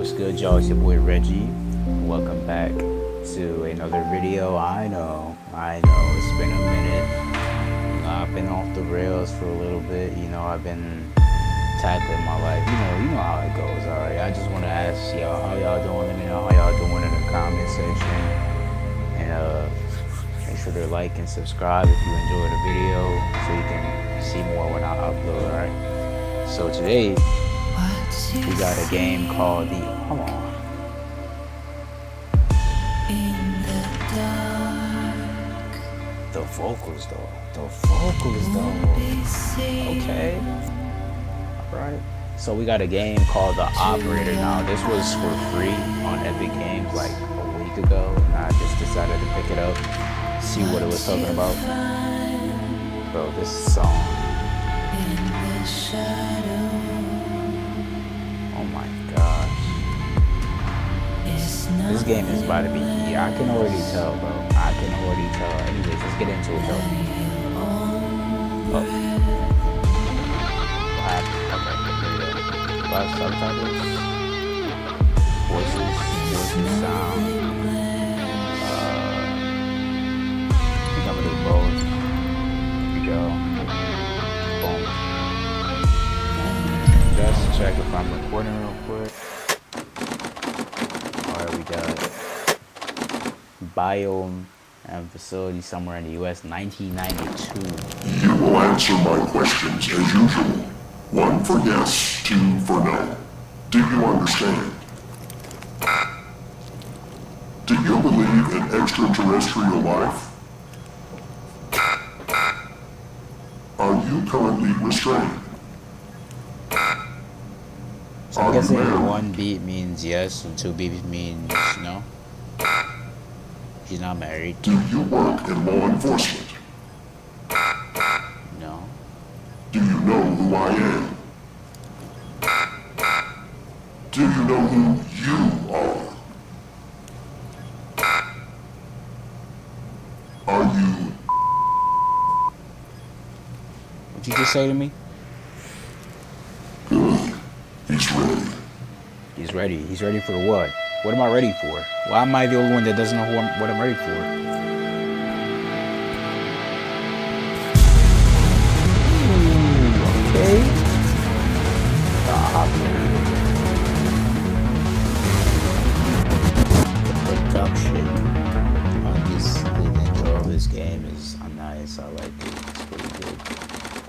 What's good, y'all? It's your boy Reggie. Welcome back to another video. I know, it's been a minute. I've been off the rails for a little bit. I've been tackling my life. You know how it goes. All right. I just want to ask y'all how y'all doing. Let me know how y'all doing in the comment section, and make sure to like and subscribe if you enjoyed the video, so you can see more when I upload. All right. So today we got a game called come on. The vocals though. Okay. Alright. So we got a game called The Operator. Now this was for free on Epic Games like a week ago, and I just decided to pick it up, see what it was talking about. Bro, this song. Oh my gosh. This game is about to be I can already tell, bro. I can already tell. Anyways, let's get into it, though. Oh. What happened? Okay, live subtitles. Voices sound. I think I'm gonna do both. Here we go. Boom. Just check if I'm recording real quick. Alright, we got biome and facility somewhere in the US, 1992. You will answer my questions as usual. 1 for yes, 2 for no. Do you understand? Do you believe in extraterrestrial life? Are you currently restrained? So I'm guessing 1 beat means yes and 2 beats means no. He's not married. Do you work in law enforcement? No. Do you know who I am? Do you know who you are? Are you... What'd you just say to me? Good. He's ready. He's ready. He's ready for what? What am I ready for? Why am I the only one that doesn't know what I'm ready for? Okay. The production on the intro of this game is nice. I like it. It's pretty good.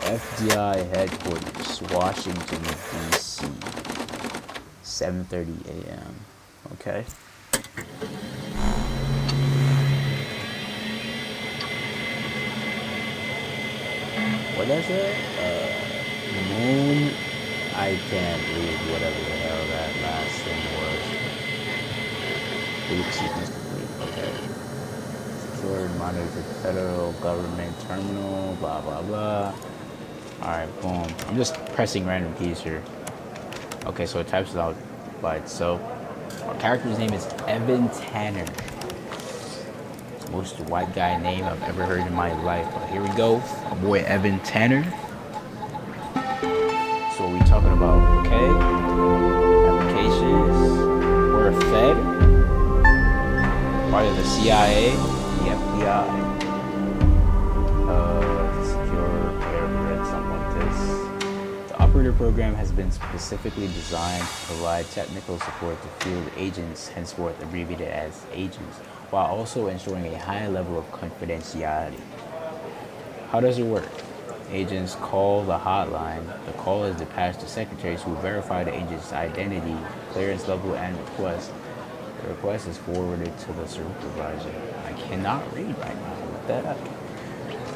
FDI headquarters, Washington, D.C. 7:30 a.m. Okay. What is it? Moon. I can't read whatever the hell that last thing was. Boot sequence complete. Okay. Secure and monitor federal government terminal. Blah blah blah. All right. Boom. I'm just pressing random keys here. Okay, so it types it out by itself. Our character's name is Evan Tanner. Most white guy name I've ever heard in my life. But here we go. Our boy Evan Tanner. So what we talking about, okay? Applications. We're a Fed. Part of the CIA, the FBI. Secure, whatever, something like this. The operator program has been specifically designed to provide technical support to field agents, henceforth abbreviated as agents, while also ensuring a high level of confidentiality. How does it work? Agents call the hotline. The call is dispatched to secretaries who verify the agent's identity, clearance level, and request. The request is forwarded to the supervisor. I cannot read right now. What the heck?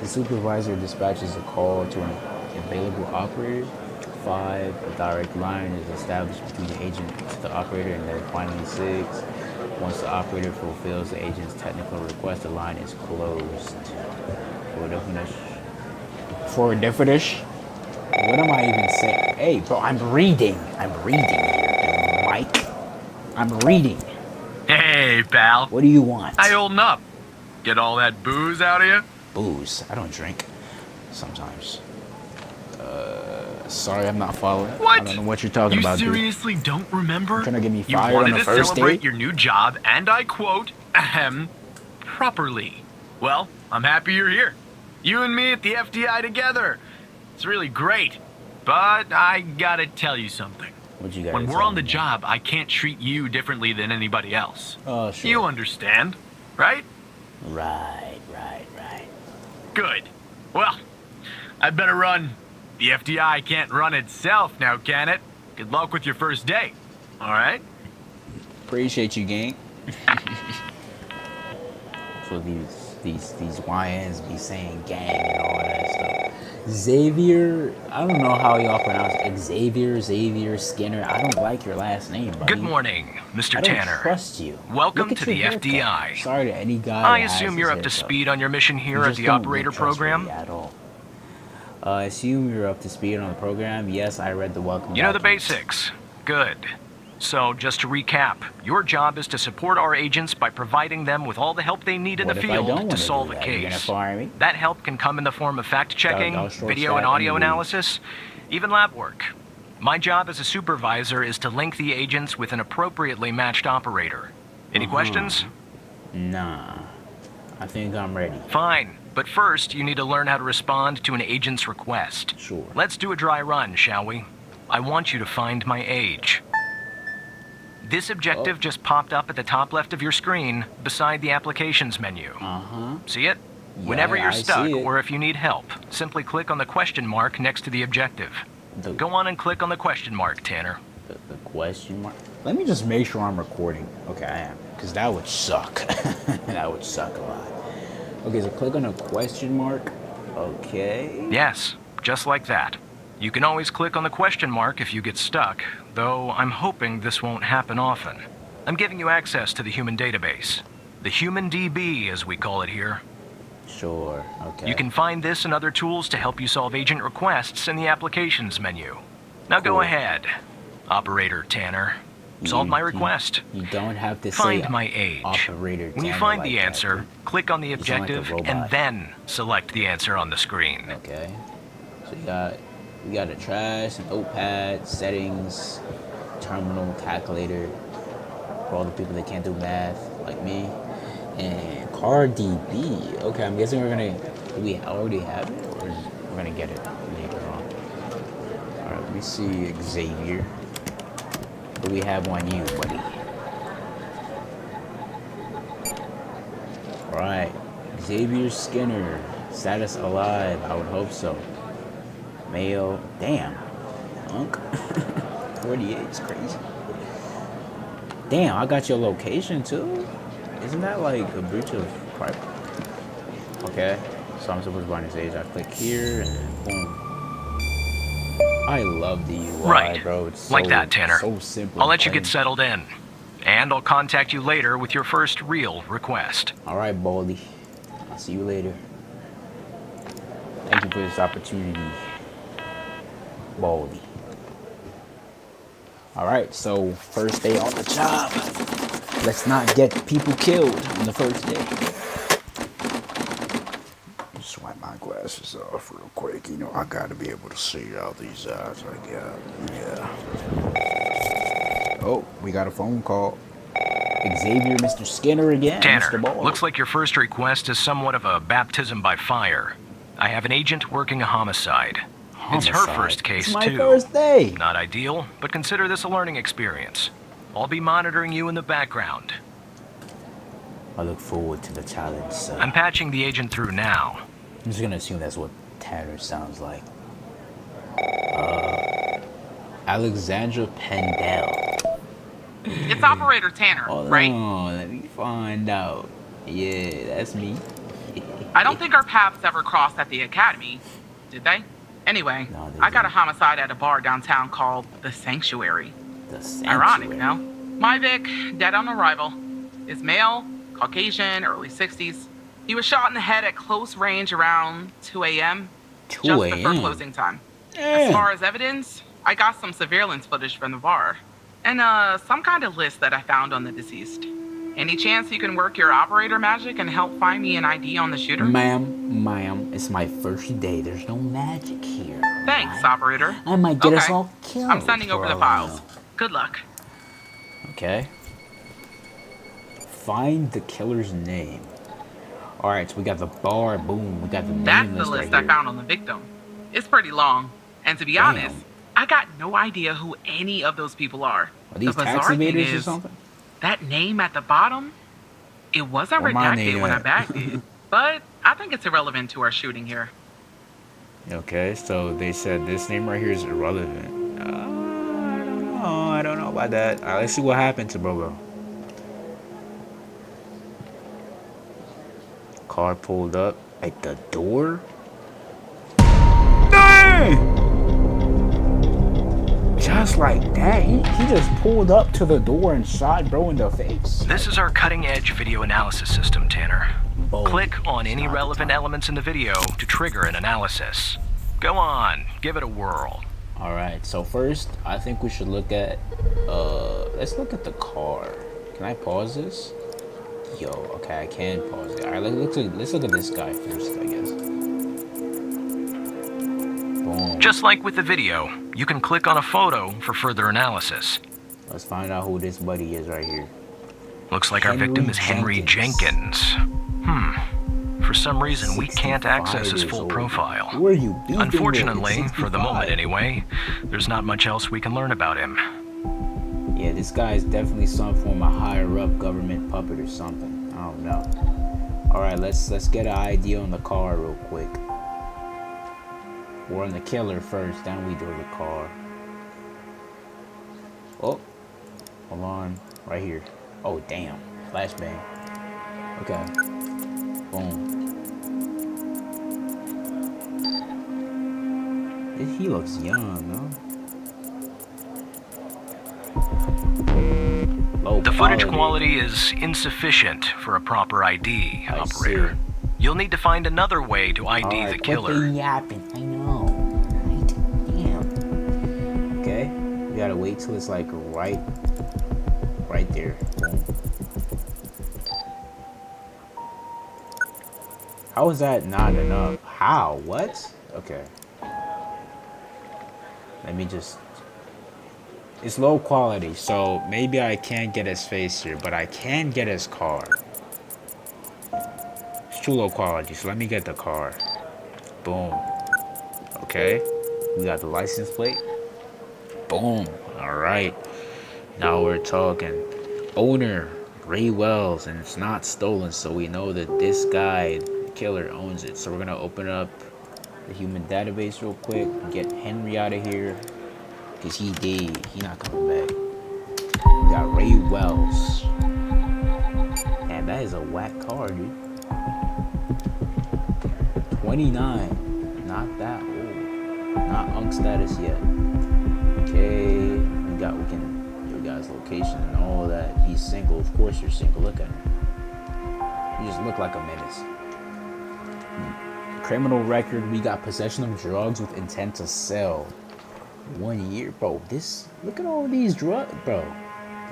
The supervisor dispatches a call to an available operator. 5, a direct line is established between the agent to the operator, and then finally 6, once the operator fulfills the agent's technical request, the line is closed. For a definition? What am I even saying? Hey, bro, I'm reading here, Mike. I'm reading. Hey, pal. What do you want? How you holding up? Get all that booze out of you? Booze? I don't drink. Sometimes. Sorry, I'm not following. What? I don't know what you're talking about, You dude. seriously don't remember? Trying to get me You fired on wanted the to first celebrate day? your new job, and I quote, properly. Well, I'm happy you're here. You and me at the FDI together. It's really great. But I gotta tell you something. What you got? When we're on the job, I can't treat you differently than anybody else. Oh, sure. You understand, right? Right. Good. Well, I'd better run. The FDI can't run itself now, can it? Good luck with your first day. All right? Appreciate you, gang. So these YNs be saying gang and all that stuff. Xavier, I don't know how y'all pronounce it. Xavier Skinner. I don't like your last name, buddy. Good morning, Mr. I don't Tanner. trust you. Welcome Look at to the your haircut. FDI. Sorry to any guy. I that has assume his you're up to haircut. speed on your mission here You at just the don't operator look trustworthy program. at all. I assume you're up to speed on the program. Yes, I read the welcome. You know the documents. basics. Good. So, just to recap, your job is to support our agents by providing them with all the help they need in What the if I don't field wanna to do solve a that? You're gonna case. fire me? That help can come in the form of fact-checking, I'll short video and stack audio any leads. analysis, even lab work. My job as a supervisor is to link the agents with an appropriately matched operator. Any questions? Nah. I think I'm ready. Fine. But first, you need to learn how to respond to an agent's request. Sure. Let's do a dry run, shall we? I want you to find my age. This objective just popped up at the top left of your screen, beside the applications menu. See it? Whenever Yeah, you're I stuck see it. or if you need help, simply click on the question mark next to the objective. The- Go on and click on the question mark, Tanner. The question mark. Let me just make sure I'm recording. Okay, I am. Because that would suck. That would suck a lot. Okay, so click on a question mark. Okay. Yes, just like that. You can always click on the question mark if you get stuck, though I'm hoping this won't happen often. I'm giving you access to the human database. The human DB, as we call it here. Sure. Okay. You can find this and other tools to help you solve agent requests in the applications menu. Now Cool. go ahead, Operator Tanner. Solve my request. You don't have to Find say my age. Operator When you Tanner find like the that, answer, dude. click on the You sound like a objective robot. and then select the answer on the screen. Okay. So you got a trash, an notepad, settings, terminal, calculator for all the people that can't do math like me, and car DB. Okay, I'm guessing do we already have it, or we're gonna get it later on. All right, let me see Xavier. Do we have on you, buddy? All right, Xavier Skinner, status alive. I would hope so. Male, damn, punk. 48 is crazy. Damn, I got your location too. Isn't that like a breach of privacy? Okay, so I'm supposed to find his age. I click here and then boom. I love the UI, Right, bro. It's like so, that, Tanner. So simple. I'll let you plain. get settled in. And I'll contact you later with your first real request. All right, Baldy. I'll see you later. Thank you for this opportunity, Baldy. All right, so first day on the job. Let's not get people killed on the first day. Just wipe my glasses off real quick. You know, I gotta be able to see all these eyes I got. Yeah. Oh, we got a phone call. Xavier, Mr. Skinner again. Tanner, Mr. Ball. looks like your first request is somewhat of a baptism by fire. I have an agent working a homicide. It's her Homicide. first case, It's my too. first day. Not ideal, but consider this a learning experience. I'll be monitoring you in the background. I look forward to the challenge, sir. I'm patching the agent through now. I'm just gonna assume that's what Tanner sounds like. Alexandra Pendel. It's Operator Tanner, Hold right? on, let me find out. Yeah, that's me. I don't think our paths ever crossed at the academy, did they? Anyway, No, they I got a didn't. homicide at a bar downtown called The Sanctuary. The Sanctuary. Ironic, no? My Vic, dead on arrival, is male, Caucasian, early 60s. He was shot in the head at close range around 2 a.m. 2 just before a.m.? closing time. As Damn. far as evidence, I got some surveillance footage from the bar and some kind of list that I found on the deceased. Any chance you can work your operator magic and help find me an ID on the shooter? Ma'am, it's my first day. There's no magic here. Thanks, operator. I might get us Okay. all killed. I'm sending over for the all I files. know. Good luck. Okay. Find the killer's name. Alright, so we got the bar, boom, we got the That's name the list list right I here. found on the victim. It's pretty long. And to be Damn. honest, I got no idea who any of those people are. Are these the tax bizarre thing evaders or is, something? that name at the bottom, it wasn't Where my redacted name when I at? bagged it. But I think it's irrelevant to our shooting here. Okay, so they said this name right here is irrelevant. I don't know about that. Alright, let's see what happened to Bobo. Car pulled up at the door. Dang! Just like that, he just pulled up to the door and shot bro in the face. This is our cutting-edge video analysis system, Tanner. Oh, Click on any not the relevant time. elements in the video to trigger an analysis. Go on, give it a whirl. All right, so first, I think we should look at, let's look at the car. Can I pause this? Yo, okay, I can pause it. All right, let's look at this guy first, I guess. Boom. Just like with the video, you can click on a photo for further analysis. Let's find out who this buddy is right here. Looks like our victim is Henry Jenkins. For some reason, we can't 65 access his years full old. profile. Who are you beefing with? Unfortunately, for the 65. moment anyway, there's not much else we can learn about him. Yeah, this guy is definitely some form of higher up government puppet or something. I don't know. All right, let's get an idea on the car real quick. We're on the killer first, then we do the car. Oh, hold on, right here. Oh damn, flashbang. Okay, boom. He looks young, no? Low The footage quality is insufficient for a proper ID, I operator. see. You'll need to find another way to ID Alright, the quit killer. yapping. I know. Right? Damn. Okay. We gotta wait till it's like right there. Boom. How is that not enough? How? What? Okay. Let me just. It's low quality, so maybe I can't get his face here, but I can get his car. It's too low quality, so let me get the car. Boom. Okay. We got the license plate. Boom. Alright. Now we're talking. Owner, Ray Wells, and it's not stolen, so we know that this guy, the killer, owns it. So we're gonna open up the human database real quick and get Henry out of here. Cause he dead. He not coming back. We got Ray Wells. Man, that is a whack car, dude. 29. Not that old. Not unk status yet. Okay. We can give you guys location and all that. He's single. Of course you're single. Look at him. You just look like a menace. Criminal record. We got possession of drugs with intent to sell. 1 year, bro. Look at all these drugs, bro.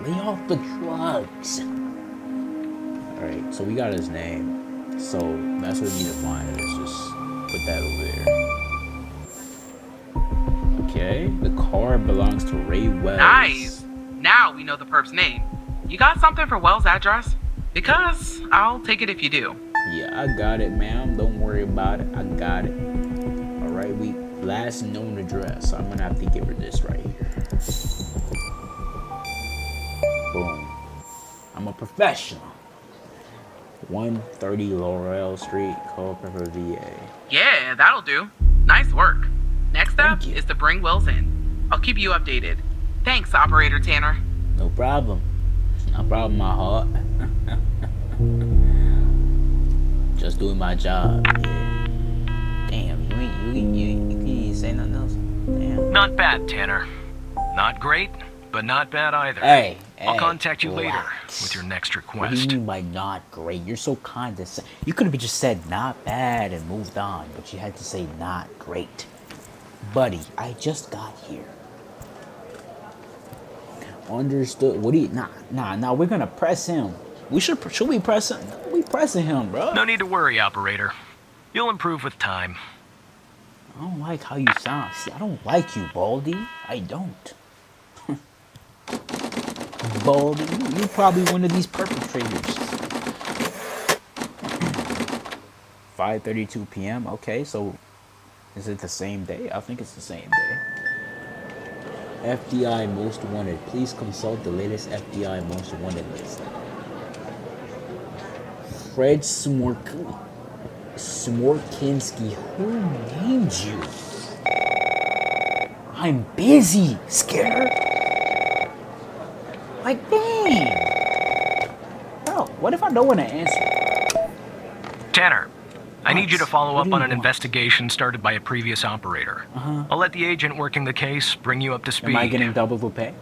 Lay off the drugs. All right, so we got his name. So that's what we need to find. Let's just put that over there. Okay, the car belongs to Ray Wells. Nice. Now we know the perp's name. You got something for Wells' address? Because I'll take it if you do. Yeah, I got it, ma'am. Don't worry about it. I got it. All right, we last known address. I'm gonna have to give her this right here. Boom. I'm a professional. 130 Laurel Street, Culpeper, VA. Yeah, that'll do. Nice work. Next step Thank you. is to bring Wells in. I'll keep you updated. Thanks, Operator Tanner. No problem. No problem, my heart. Just doing my job. Yeah. Damn, you can't say nothing else. Damn. Not bad, Tanner. Not great, but not bad either. Hey, I'll contact you later relax. with your next What do request. you mean by not great? You're so condescending. You could have just said not bad and moved on, but you had to say not great. Buddy, I just got here. Understood. What do you? Nah. We're gonna press him. Should we press him? We pressing him, bro. No need to worry, operator. You'll improve with time. I don't like how you sound. See, I don't like you, Baldy. I don't. Baldy, you're probably one of these perpetrators. 5:32 p.m. Okay, so is it the same day? I think it's the same day. FBI Most Wanted. Please consult the latest FBI Most Wanted list. Fred Smorkinski. Who named you? I'm busy, Skinner. Like, dang. Bro, what if I don't want to answer? Tanner, I need you to follow What up do on you an want? investigation started by a previous operator. I'll let the agent working the case bring you up to speed. Am I getting double the pay?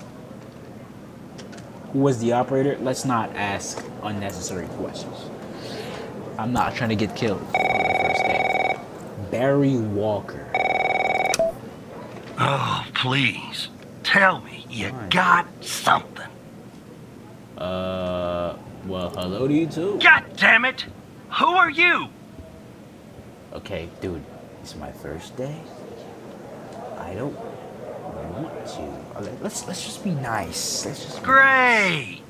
Who was the operator? Let's not ask unnecessary questions. I'm not trying to get killed on the first day. Barry Walker. Oh, please. Tell me you Fine. got something. Well, hello to you too. God damn it! Who are you? Okay, dude, it's my first day. I don't want to. Let's just be nice. Let's just be Great!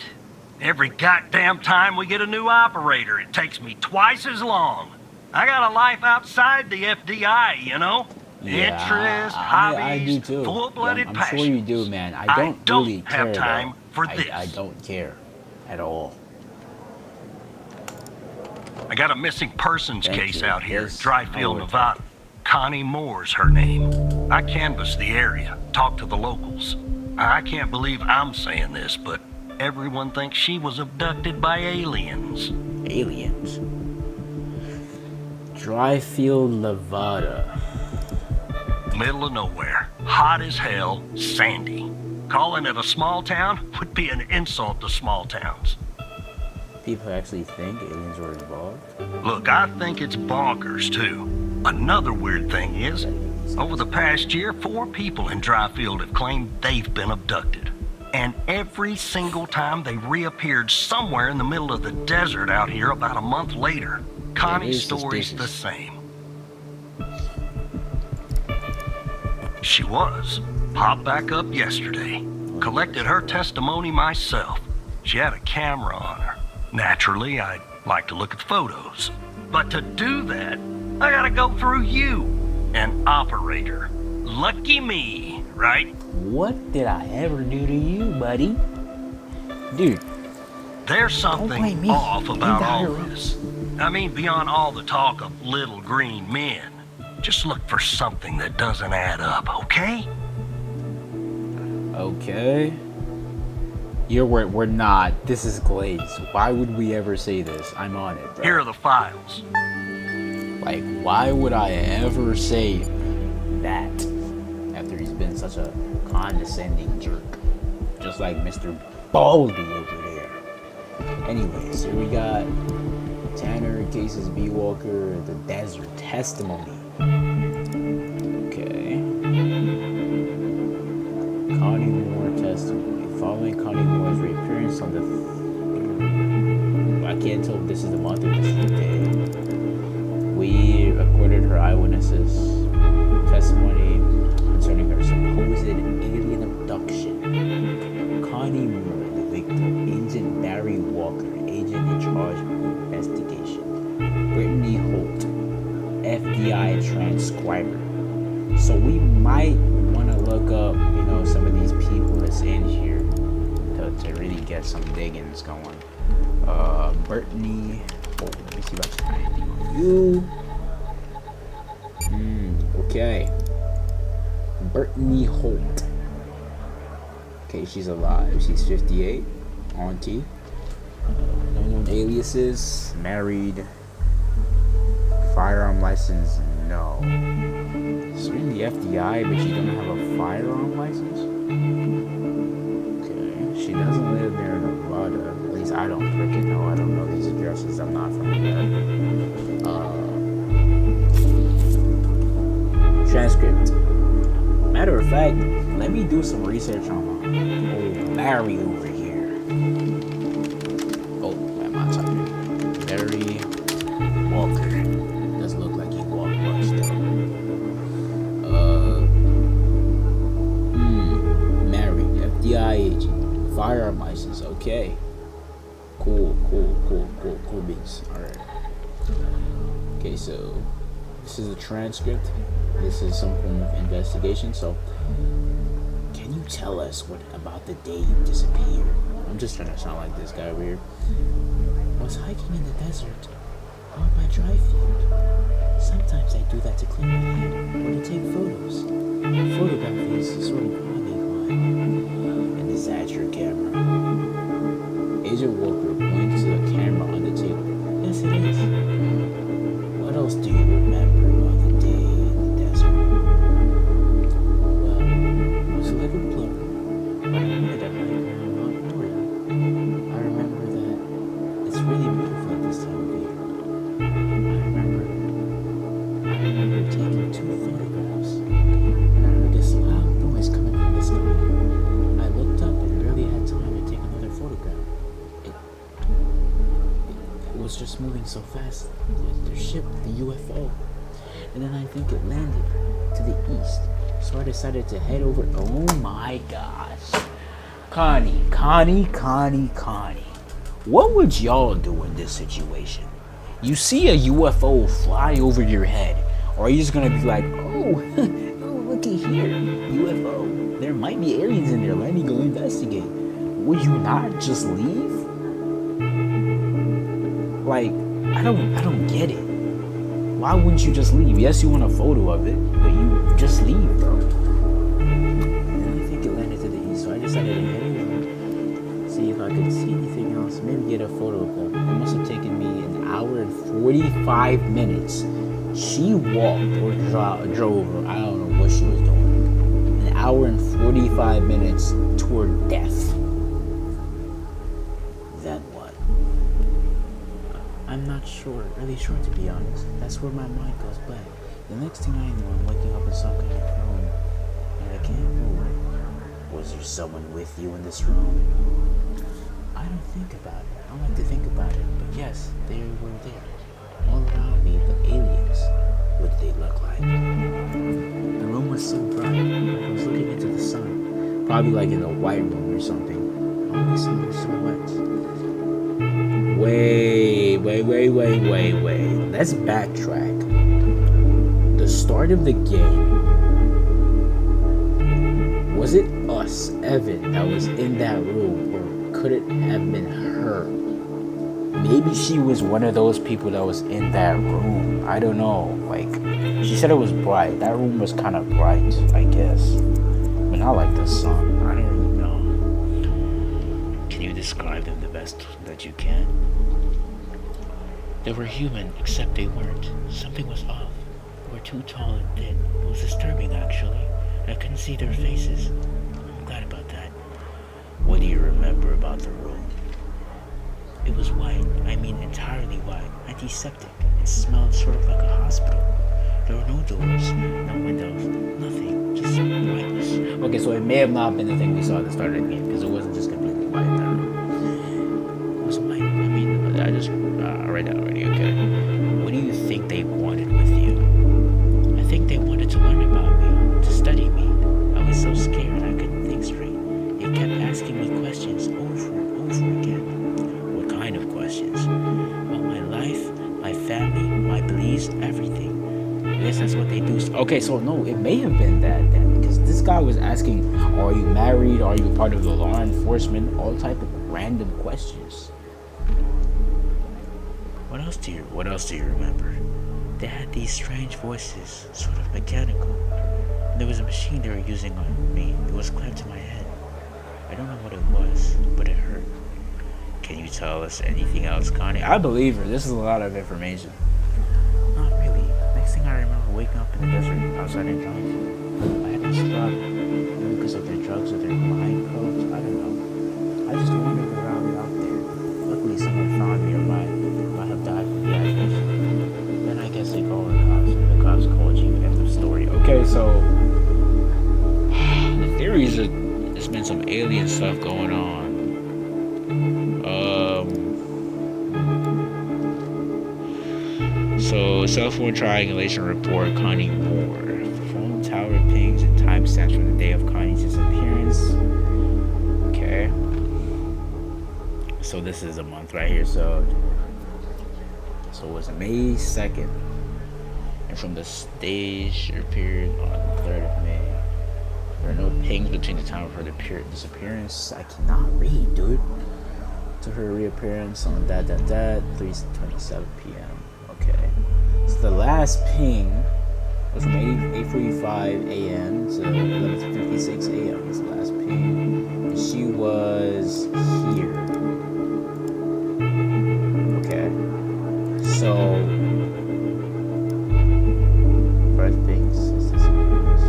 Every goddamn time we get a new operator, it takes me twice as long. I got a life outside the FDI, you know? Yeah, Interests, I hobbies, do too. full-blooded I'm passions. sure you do, man. I don't really care. have time though. for this. I don't care at all. I got a missing persons Thank case you. out here in Yes, Dryfield, I would. Nevada. Connie Moore's her name. I canvassed the area, talked to the locals. I can't believe I'm saying this, but everyone thinks she was abducted by aliens. Aliens. Dryfield, Nevada. Middle of nowhere, hot as hell, sandy. Calling it a small town would be an insult to small towns. People actually think aliens were involved. Look, I think it's bonkers, too. Another weird thing is, over the past year, 4 people in Dryfield have claimed they've been abducted. And every single time they reappeared somewhere in the middle of the desert out here about a month later. Connie's story's the same. She was. Popped back up yesterday. Collected her testimony myself. She had a camera on her. Naturally, I'd like to look at the photos. But to do that, I gotta go through you, an operator. Lucky me, right? What did I ever do to you, buddy? Dude, There's blame something me. off You about got all her. this. I mean, beyond all the talk of little green men. Just look for something that doesn't add up, okay? okay. We're not. This is Glaze. Why would we ever say this? I'm on it, bro. Here are the files. Like, why would I ever say that after he's been such a condescending jerk? Just like Mr. Baldy over there. Anyways, here we got Tanner cases B. Walker, the desert testimony. Okay. Connie Moore testimony. Following Connie Moore's reappearance on the... I can't tell if this is the month or this is the day. We recorded her eyewitnesses' testimony concerning her supposed alien abduction. Connie Moore, the victim, Agent Barry Walker, agent in charge of the investigation. Brittany Holt, FBI transcriber. So we might want to look up, some of these people that's in here to really get some diggings going. Brittany Holt. Let me see if I can find anything on you. Okay. Brittany Holt. Okay, she's alive. She's 58. Auntie. Unknown aliases. Married. Firearm license. No. She's in the FBI, but she doesn't have a firearm license? Okay. She doesn't live near Nevada. At least I don't freaking know. I don't know these addresses. I'm not from Nevada. Transcript. Matter of fact, let me do some research on old Larry over here. Oh, where am I typing? Larry Walker. Doesn't look like he walked much though. Cool beats. Alright. Okay, so this is a transcript. This is some form of investigation. So, can you tell us what about the day you disappeared? I'm just trying to sound like this guy over here. I was hiking in the desert, out by dry field. Sometimes I do that to clear my head or to take photos. Photography is a sort of hobby of mine. And is that your camera? Agent Walker points to the camera on the table. Yes, it is. What else do you remember about the day in the desert? Well, it was a little blurry, but I wanted to hike around Mount Moria. I remember that it's really beautiful at this time of year. I remember taking 2 photographs, and I heard this loud noise coming from the sky. I looked up and barely had time to take another photograph. It was just moving so fast. The ship, the UFO. And then I think it landed to the east. So I decided to head over. Oh my gosh. Connie. What would y'all do in this situation? You see a UFO fly over your head. Or are you just gonna be like, oh, looky here, UFO. There might be aliens in there. Let me go investigate. Would you not just leave? Like, I don't get it. Why wouldn't you just leave? Yes, you want a photo of it, but you just leave, bro. And I think it landed to the east, so I decided to head over, see if I could see anything else, maybe get a photo of them. It must have taken me an hour and 45 minutes. She walked or drove, or I don't know what she was doing. An hour and 45 minutes toward death. Then what? I'm not really sure to be honest. That's where my mind goes blank. The next thing I know, I'm waking up in some kind of room, and I can't move. Was there someone with you in this room? I don't think about it. I don't like to think about it, but yes, they were there. All around me, the aliens. What did they look like? The room was so bright, like I was looking into the sun. Probably like in a white room or something. All I saw were silhouettes. Wait. Let's backtrack. The start of the game. Was it us, Evan, that was in that room, or could it have been her? Maybe she was one of those people that was in that room. I don't know. Like, she said it was bright. That room was kind of bright, I guess. But not like the sun. I don't really know. Can you describe them the best that you can? They were human, except they weren't. Something was off. They were too tall and thin. It was disturbing, actually. I couldn't see their faces. I'm glad about that. What do you remember about the room? It was white. I mean, entirely white. Antiseptic. It smelled sort of like a hospital. There were no doors, no windows, nothing. Just brightness. Okay, so it may have not been the thing we saw at the start of the game, because it wasn't just completely white in that room. It was white. I mean, I just read that already, okay. What do you think they wanted with you? I think they wanted to learn about me, to study me. I was so scared I couldn't think straight. They kept asking me questions over and over again. What kind of questions? About my life, my family, my beliefs, everything. I guess that's what they do. Okay, so no, it may have been that then, because this guy was asking, are you married? Are you part of the law enforcement? All type of random questions. What else do you remember? They had these strange voices, sort of mechanical. And there was a machine they were using on me. It was clamped to my head. I don't know what it was, but it hurt. Can you tell us anything else, Connie? I believe her. This is a lot of information. Not really. Next thing I remember, waking up in the desert outside in drugs. I had to stop. Maybe because of their drugs or their mind codes. I don't know. I just wandered around out there. Luckily, someone found me, or might have died from dehydration. Then I guess they called the cops. The cops called you. End of story. Okay, so the theories are there's been some alien stuff going on. So, cell phone triangulation report, Connie Moore. Phone tower pings and timestamps from the day of Connie's disappearance. Okay. So this is a month right here. So it was May 2nd. And from the stage appeared on the 3rd of May. There are no pings between the time of her disappearance. I cannot read, dude. To her reappearance on that 3:27 p.m. Okay. So the last ping was from 8:45 a.m. to 11:56 a.m. was the last ping. And she was here. Okay. So first pings is disappearance.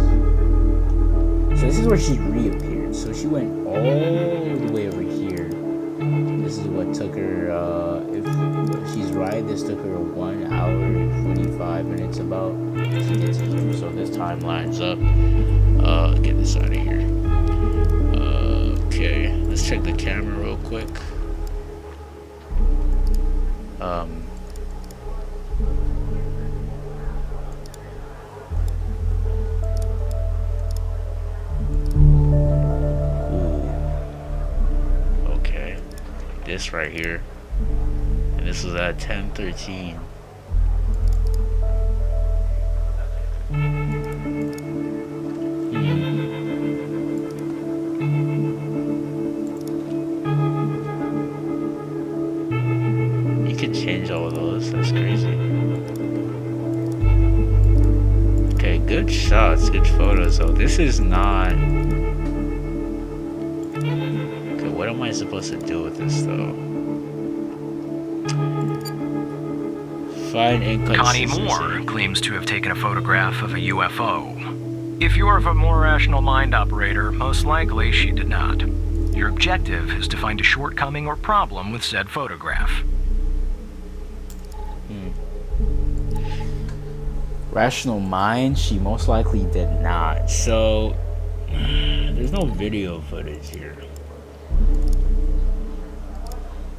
So this is where she reappeared. So she went all the way over here. This is what took her, if she's right, this took her 1 hour and 45 minutes about to get to here. So this time lines up. Get this out of here. Okay, let's check the camera real quick. This right here, and this was at 10:13. You could change all of those. That's crazy. Okay, good shots, good photos. So this is not. What am I supposed to do with this, though? Find Connie inconsistency. Moore claims to have taken a photograph of a UFO. If you are of a more rational mind, operator, most likely she did not. Your objective is to find a shortcoming or problem with said photograph. Rational mind, she most likely did not. So, there's no video footage here.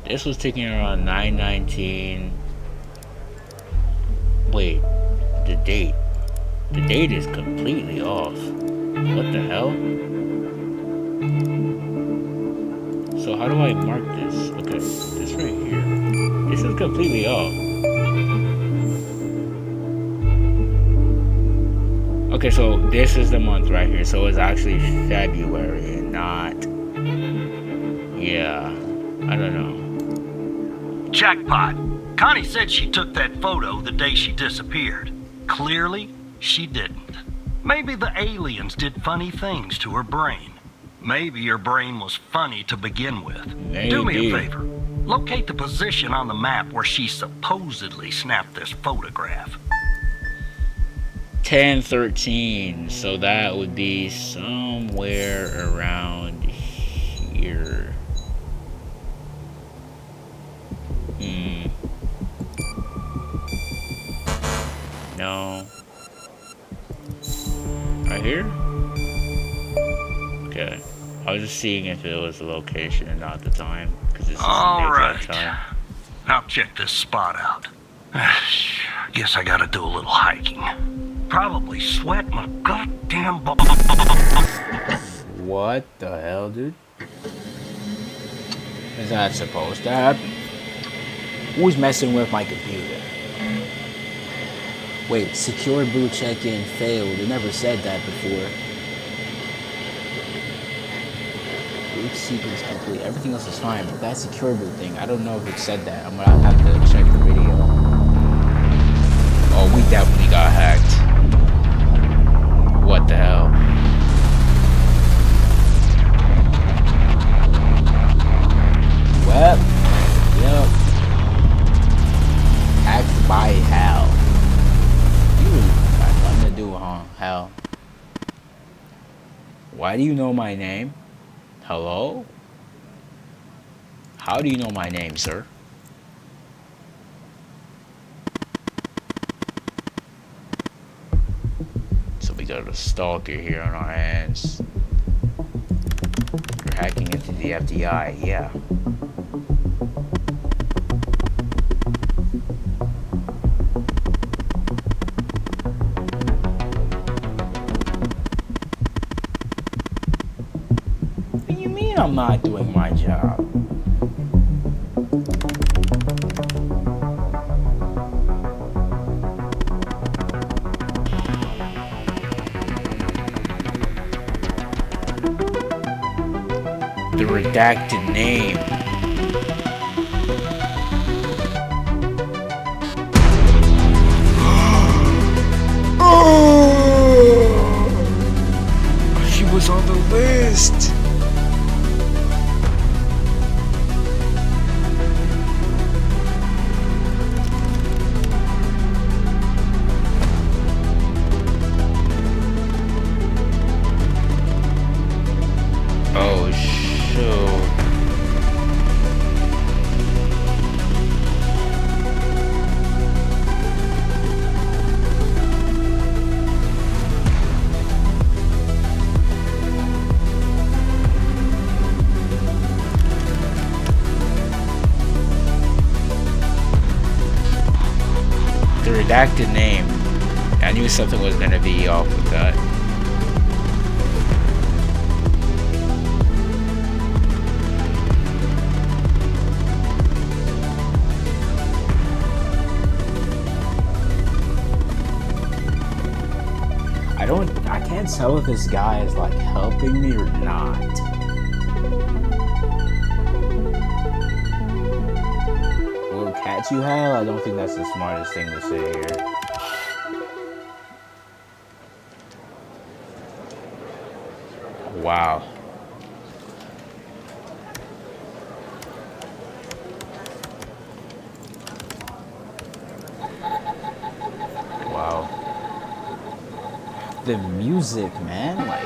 This was taken around 9:19. Wait, the date. The date is completely off. What the hell? So how do I mark this? Okay, this right here. This is completely off. Okay, so this is the month right here. So it's actually February and not... Yeah, I don't know. Jackpot. Connie said she took that photo the day she disappeared. Clearly, she didn't. Maybe the aliens did funny things to her brain. Maybe her brain was funny to begin with. Maybe. Do me a favor. Locate the position on the map where she supposedly snapped this photograph. 10:13. So that would be somewhere around here. No. Right here? Okay. I was just seeing if it was the location and not the time. Because this is All the right. exact time. I'll check this spot out. Guess I gotta do a little hiking. Probably sweat my goddamn butt. What the hell, dude? Is that supposed to happen? Who's messing with my computer? Wait, secure boot check-in failed. It never said that before. Boot sequence complete. Everything else is fine, but that secure boot thing, I don't know if it said that. I'm gonna have to check the video. Oh, we definitely got hacked. What the hell? Well, yep. Hacked by Hal. You really got nothing to do, huh, Hal? Why do you know my name? Hello? How do you know my name, sir? So we got a stalker here on our hands. You're hacking into the FBI, yeah. What do you mean I'm not doing my job? redacted name. Oh, she was on the list. Oh, shoot. The redacted name. I knew something was gonna be off with that. I can't tell if this guy is like helping me or not. Little cat you have? I don't think that's the smartest thing to say here. Wow. Wow. The music, man, like,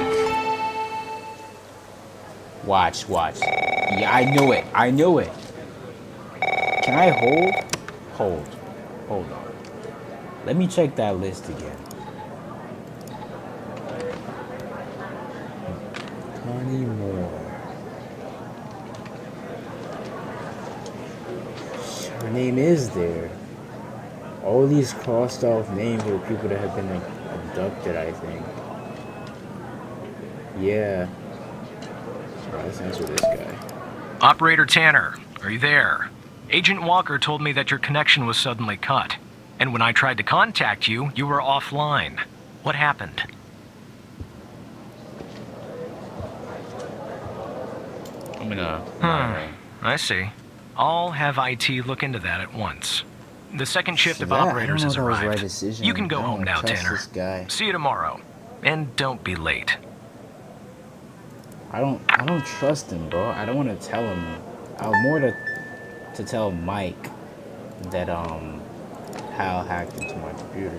watch. Yeah, I knew it. Can I hold on, let me check that list again. Honey Moore, her name is there. All these crossed off names are people that have been abducted, I think. Yeah. Alright, let's answer this guy. Operator Tanner, are you there? Agent Walker told me that your connection was suddenly cut. And when I tried to contact you, you were offline. What happened? I'm gonna... I see. I'll have IT look into that at once. The second shift of Yeah, I don't operators know has if that was the right arrived. decision. You can go I don't home now, trust Tanner. this guy. See you tomorrow. And don't be late. I don't trust him, bro. I don't want to tell him. I was more to tell Mike that Hal hacked into my computer.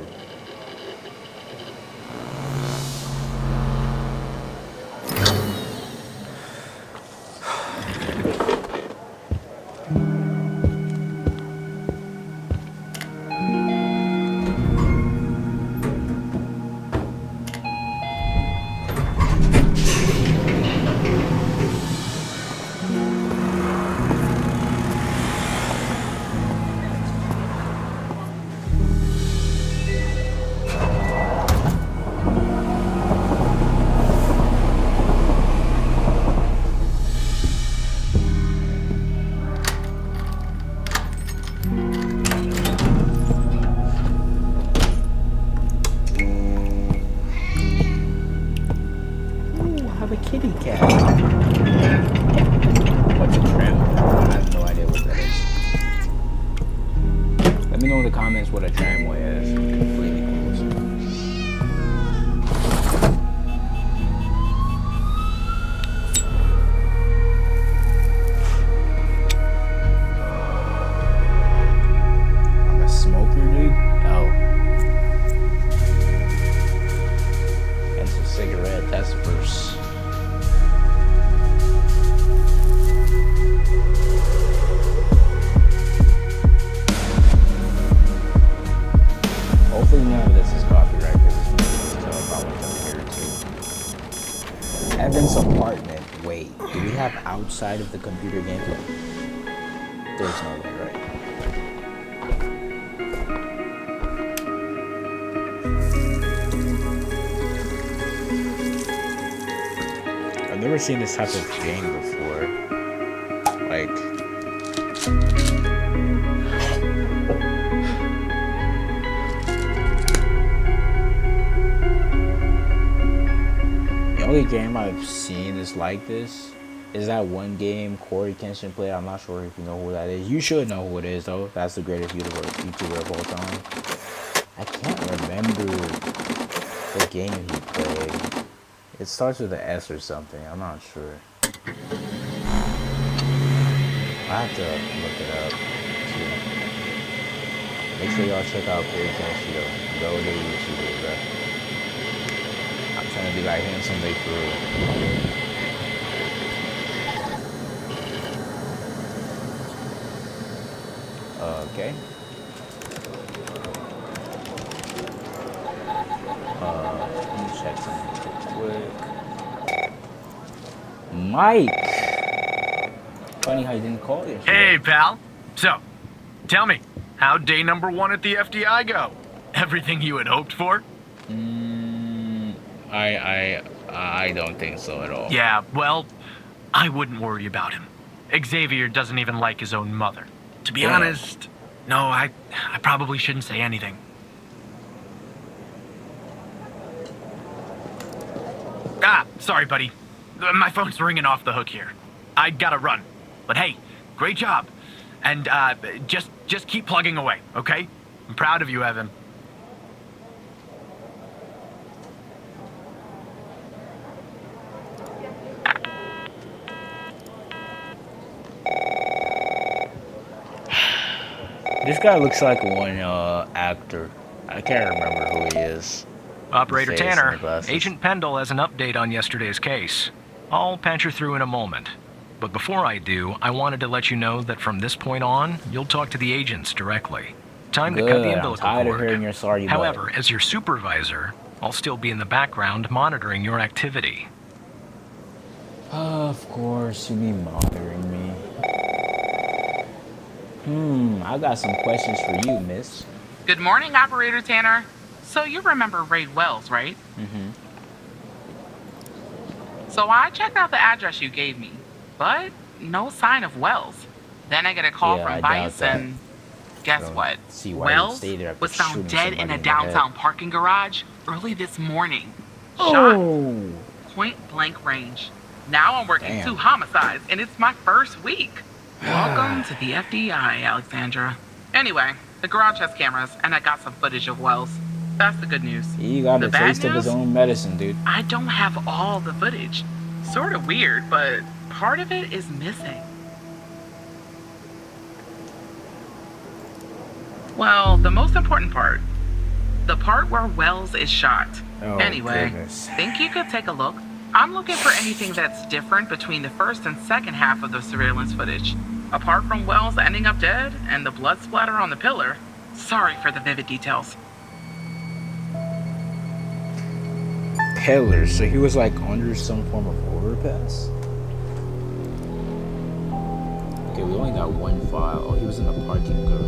Kitty cat. What's a trim? I have no idea what that is. Let me know in the comments what a tramway is. Completely clueless. I'm a smoker, dude? Oh. That's a cigarette. That's the first. Hopefully none of this is copyright because this music is probably gonna hear it too. Evan's apartment. Wait, do we have outside of the computer game? There's no way, right? I've never seen this type of game before. Like. The only game I've seen is like this is that one game Corey Kenshin played. I'm not sure if you know who that is. You should know who it is, though. That's the greatest YouTuber of all time. I can't remember the game he played. It starts with an S or something. I'm not sure. I have to look it up, too. Make sure y'all check out Corey Kenshin, though. Go to YouTube, bro. I'm trying to be like him someday for real. Okay. Let me check something real quick. Mike! Funny how you didn't call yesterday. Hey, pal. So, tell me, how'd day number 1 at the FDI go? Everything you had hoped for? I don't think so at all. Yeah, well, I wouldn't worry about him. Xavier doesn't even like his own mother. To be honest, no, I probably shouldn't say anything. Ah, sorry, buddy. My phone's ringing off the hook here. I gotta run. But hey, great job. And just keep plugging away, okay? I'm proud of you, Evan. This guy looks like one actor. I can't remember who he is. Operator His face and Tanner, the glasses. Agent Pendle has an update on yesterday's case. I'll patch her through in a moment. But before I do, I wanted to let you know that from this point on, you'll talk to the agents directly. Time to cut the Good, I'm umbilical tired of cord. hearing your sorry butt. However, as your supervisor, I'll still be in the background monitoring your activity. Of course, you mean monitoring me. I got some questions for you, miss. Good morning, Operator Tanner. So you remember Ray Wells, right? So I checked out the address you gave me, but no sign of Wells. Then I get a call Yeah, I from doubt Vice that. and guess Don't what? see why you'd Wells stay there after was found shooting dead in somebody a in the head. downtown parking garage early this morning. Shot Oh! point blank range. Now I'm working Damn. 2 homicides, and it's my first week. Welcome to the FDI, Alexandra. Anyway, the garage has cameras, and I got some footage of Wells. That's the good news. He got The a bad taste of his news? own medicine, dude. I don't have all the footage. Sort of weird, but part of it is missing. Well, the most important part. The part where Wells is shot. Oh, Anyway, goodness. think you could take a look? I'm looking for anything that's different between the first and second half of the surveillance footage. Apart from Wells ending up dead and the blood splatter on the pillar. Sorry for the vivid details. Pillar, so he was like under some form of overpass? Okay, we only got one file. Oh, he was in the parking lot.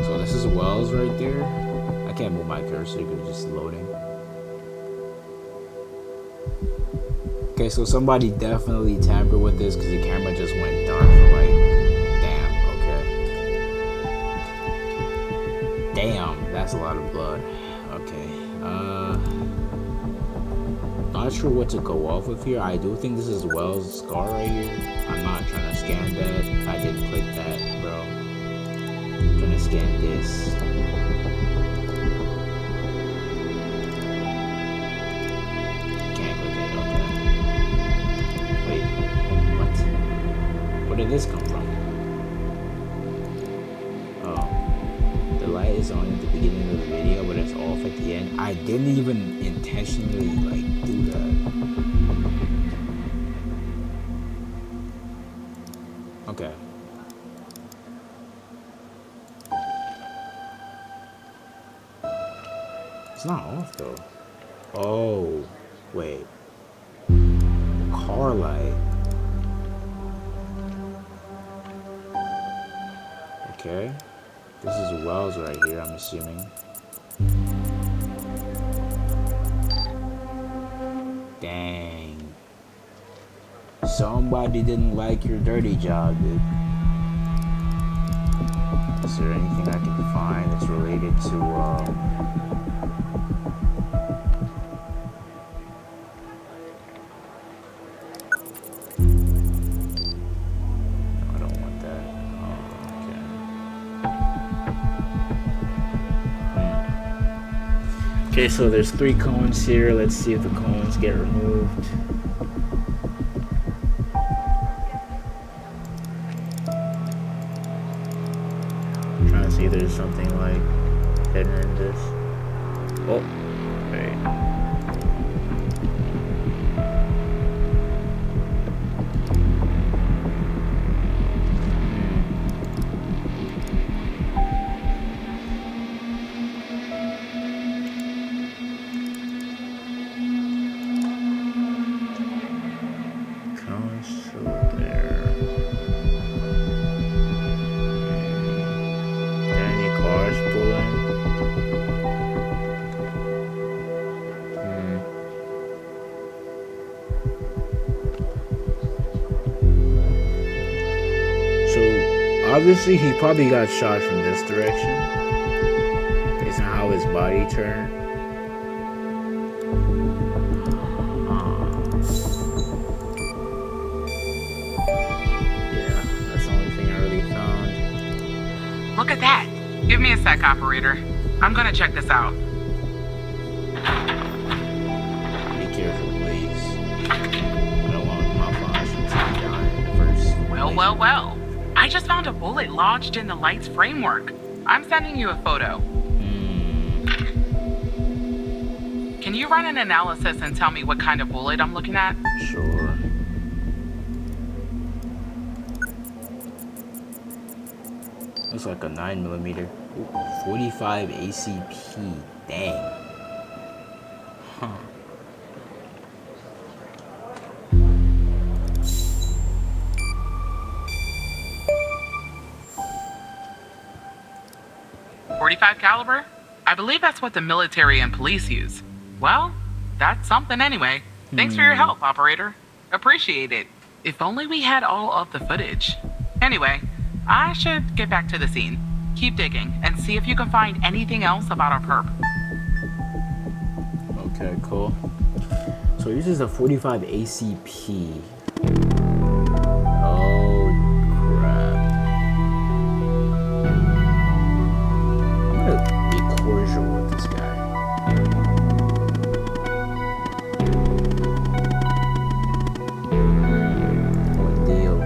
So this is Wells right there. I can't move my cursor because it's just loading. Okay, so somebody definitely tampered with this because the camera just went dark for like, damn, okay. Damn, that's a lot of blood. Okay, not sure what to go off of here. I do think this is Wells' scar right here. I'm not trying to scan that. I didn't click that, bro. I'm trying to scan this. Can't click it, okay. Wait, what? Where did this come from? Oh. The light is on at the beginning of the video, but it's off at the end. I didn't even intentionally, like, do that. Okay. It's not off, though. Oh, wait. Car light. Okay. This is Wells right here, I'm assuming. Dang. Somebody didn't like your dirty job, dude. Is there anything I can find that's related to, Okay, so there's 3 cones here. Let's see if the cones get removed. I'm trying to see if there's something like hidden in this. Oh, wait. Obviously, he probably got shot from this direction. Based on how his body turned. Yeah, that's the only thing I really found. Look at that. Give me a sec, operator. I'm gonna check this out. Be careful, please. I don't want my flash to die in the first place. Well. I just found a bullet lodged in the light's framework. I'm sending you a photo. Can you run an analysis and tell me what kind of bullet I'm looking at? Sure. Looks like a 9mm. 45 ACP. Dang. Huh. .45 caliber? I believe that's what the military and police use. Well, that's something anyway. Thanks for your help, operator. Appreciate it. If only we had all of the footage. Anyway, I should get back to the scene. Keep digging and see if you can find anything else about our perp. Okay, cool. So this is a 45 ACP. Oh, crap. I'm gonna be cordial with this guy. What deal?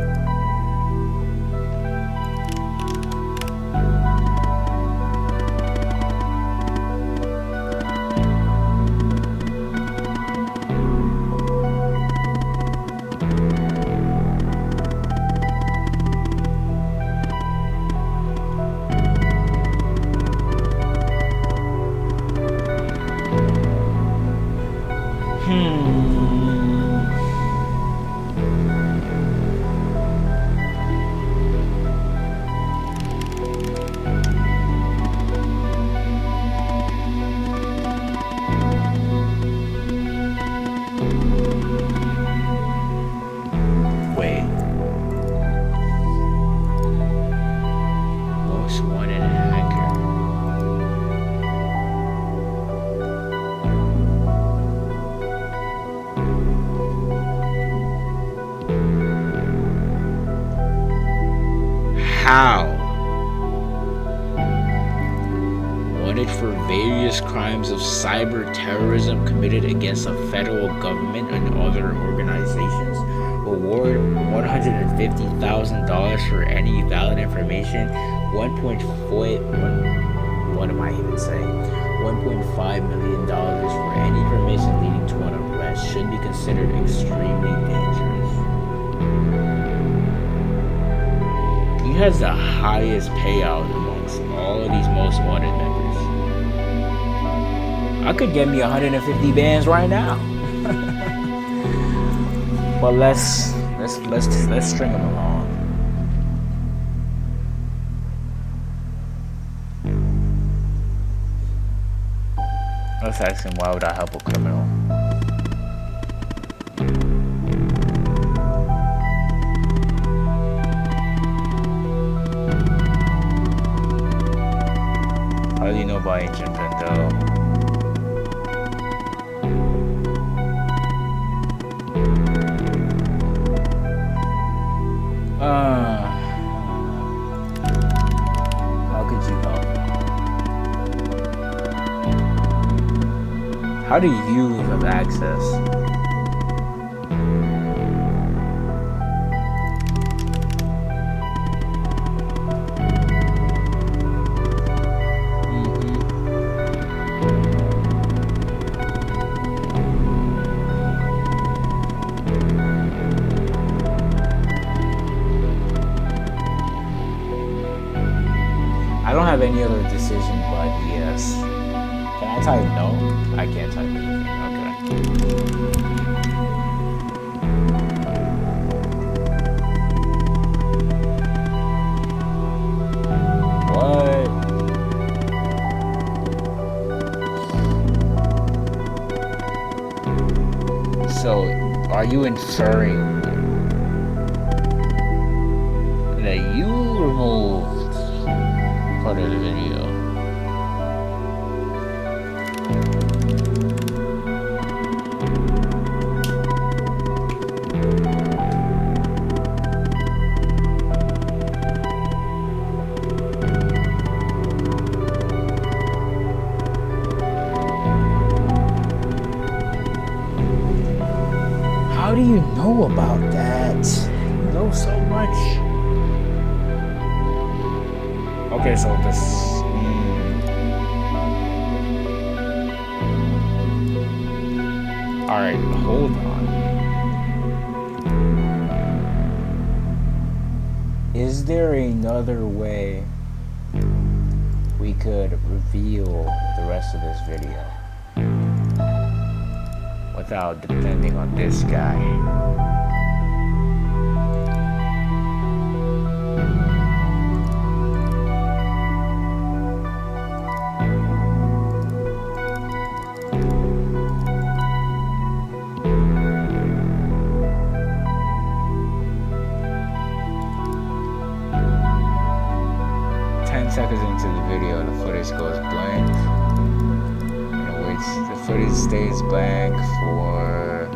Wait. Most wanted hacker. How? Wanted for various crimes of cyber terrorism committed against the federal government and other organizations. Award $150,000 for any valid information. 1.4. What am I even saying? $1.5 million for any information leading to an arrest should be considered extremely dangerous. He has the highest payout amongst all of these most wanted members. I could get me 150 bands right now. But let's string them along. Let's ask him, why would I help a criminal? How do you know about Ancient Vendel? How could you help? How do you have access? I don't have any other decision but yes. Can I type no? I can't type anything. Okay. What? So, are you inferring that you removed part of the video? How do you know about that? You know so much. Okay, so this. Alright, hold on. Is there another way we could reveal the rest of this video without depending on this guy? 10 seconds into the video, the footage goes blank, in which the footage stays blank for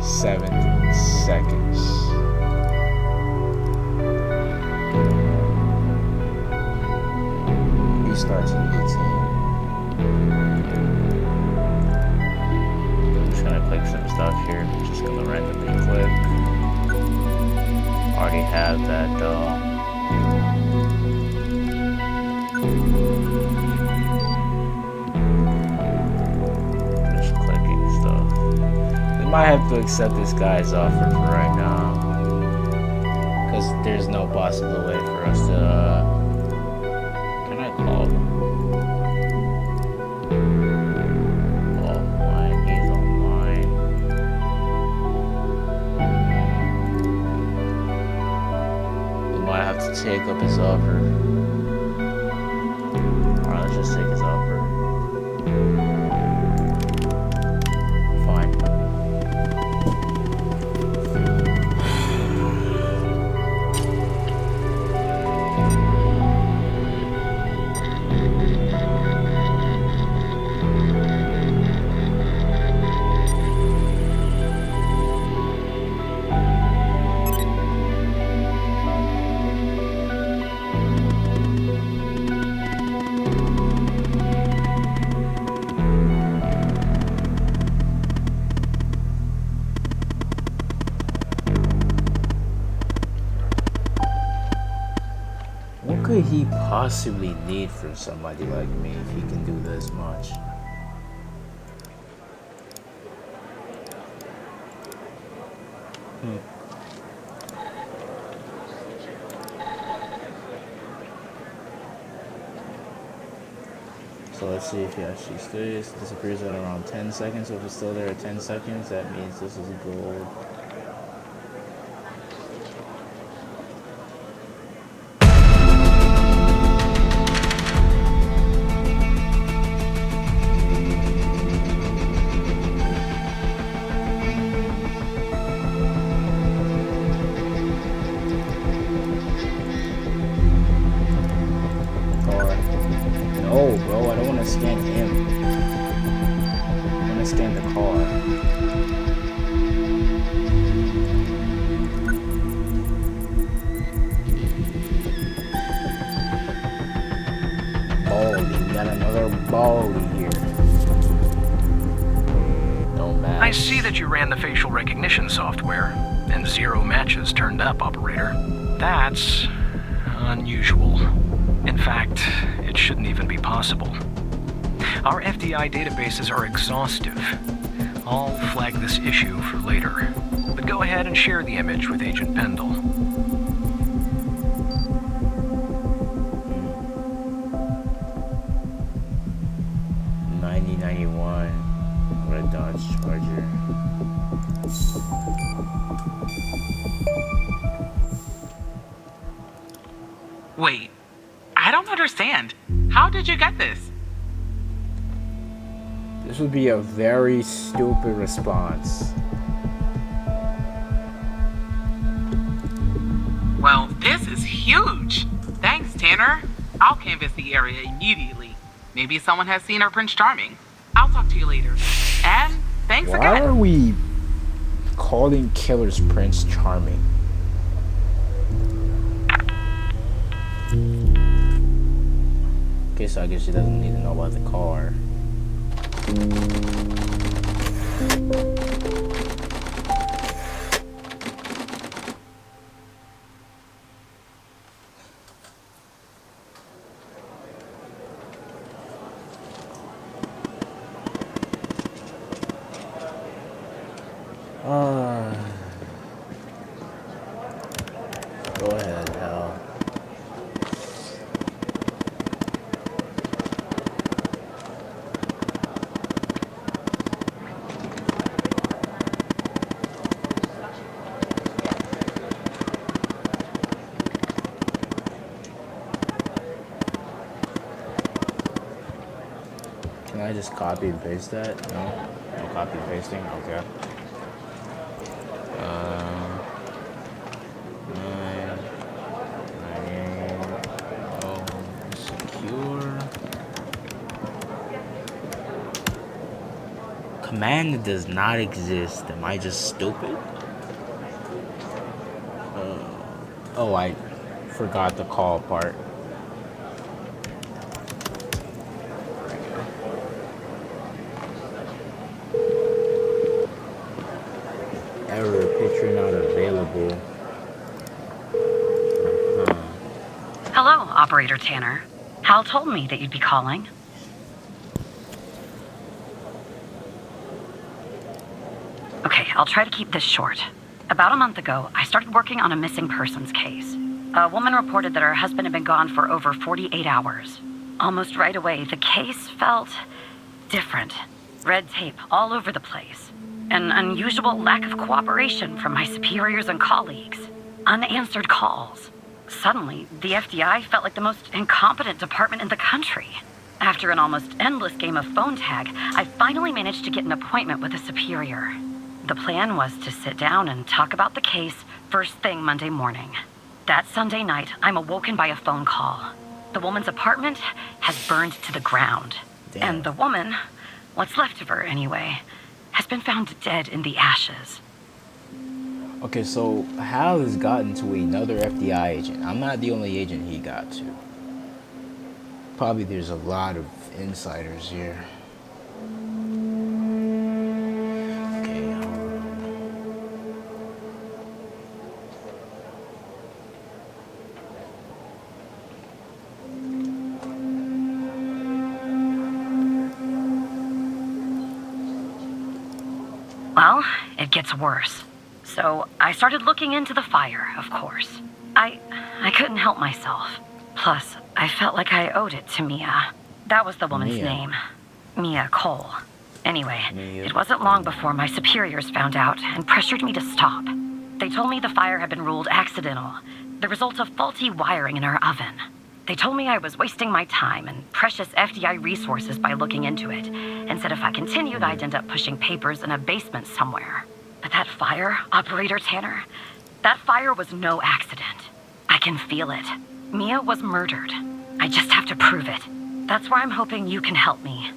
7 seconds. He starts in 18. I'm just gonna click some stuff here. I'm just gonna randomly click. Already have that just clicking stuff. We might have to accept this guy's offer for right now, because there's no possible way for us to can I call him? Take up his offer. Alright, let's just take his offer. Fine. What could he possibly need from somebody like me if he can do this much? So let's see if he actually stays. Disappears at around 10 seconds. So if it's still there at 10 seconds, that means this is gold. No, bro, I don't want to scan him. I want to scan the car. Baldy here. Don't match. I see that you ran the facial recognition software, and 0 matches turned up, operator. That's unusual. In fact, it shouldn't even be possible. Our FDI databases are exhaustive. I'll flag this issue for later, but go ahead and share the image with Agent Pendle. 9091 with a Dodge Charger. Wait, I don't understand. How did you get this? This would be a very stupid response. Well, this is huge. Thanks, Tanner. I'll canvass the area immediately. Maybe someone has seen our Prince Charming. I'll talk to you later. And thanks Why again. are we calling killers Prince Charming? Okay, so I guess she doesn't need to know about the car. Go ahead, Hal. Can I just copy and paste that? No? No copy and pasting? Okay. Secure. Command does not exist. Am I just stupid? Oh, I forgot the call part. Error, picture not available. Hello, Operator Tanner. Hal told me that you'd be calling. Okay, I'll try to keep this short. About a month ago, I started working on a missing persons case. A woman reported that her husband had been gone for over 48 hours. Almost right away, the case felt different. Red tape all over the place. An unusual lack of cooperation from my superiors and colleagues. Unanswered calls. Suddenly, the FDI felt like the most incompetent department in the country. After an almost endless game of phone tag, I finally managed to get an appointment with a superior. The plan was to sit down and talk about the case first thing Monday morning. That Sunday night, I'm awoken by a phone call. The woman's apartment has burned to the ground. Damn. And the woman, what's left of her anyway, has been found dead in the ashes. Okay, so Hal has gotten to another FBI agent. I'm not the only agent he got to. Probably there's a lot of insiders here. Okay, hold on. Well, it gets worse. So I started looking into the fire, of course. I couldn't help myself. Plus, I felt like I owed it to Mia. That was the woman's Mia. name. Mia Cole. Anyway, Mia. it wasn't long before my superiors found out and pressured me to stop. They told me the fire had been ruled accidental, the result of faulty wiring in our oven. They told me I was wasting my time and precious FDI resources by looking into it, and said if I continued, I'd end up pushing papers in a basement somewhere. But that fire, Operator Tanner, that fire was no accident. I can feel it. Mia was murdered. I just have to prove it. That's why I'm hoping you can help me.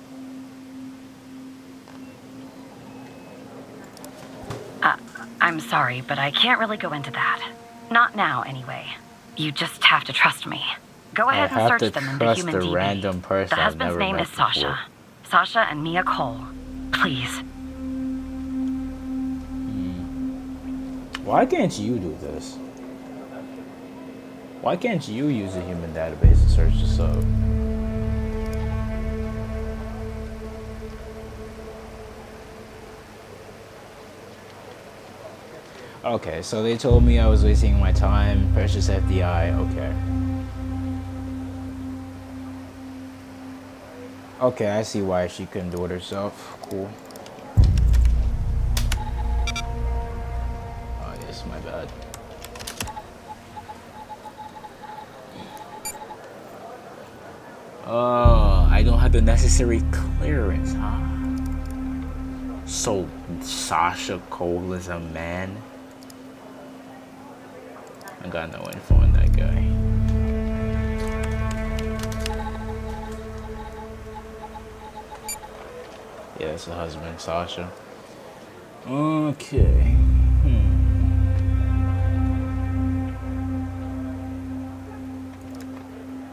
I'm sorry, but I can't really go into that. Not now, anyway. You just have to trust me. Go I ahead and have search to them in the trust human a DB. random person The I've husband's never name met is Sasha. before. Sasha and Mia Cole. Please. Why can't you do this? Why can't you use a human database to search this up? Okay, so they told me I was wasting my time. Precious FDI. Okay. Okay, I see why she couldn't do it herself. Cool. Oh, yes, my bad. Oh, I don't have the necessary clearance, huh? So, Sasha Cole is a man? I got no info on that guy. Yeah, it's the husband, Sasha. Okay.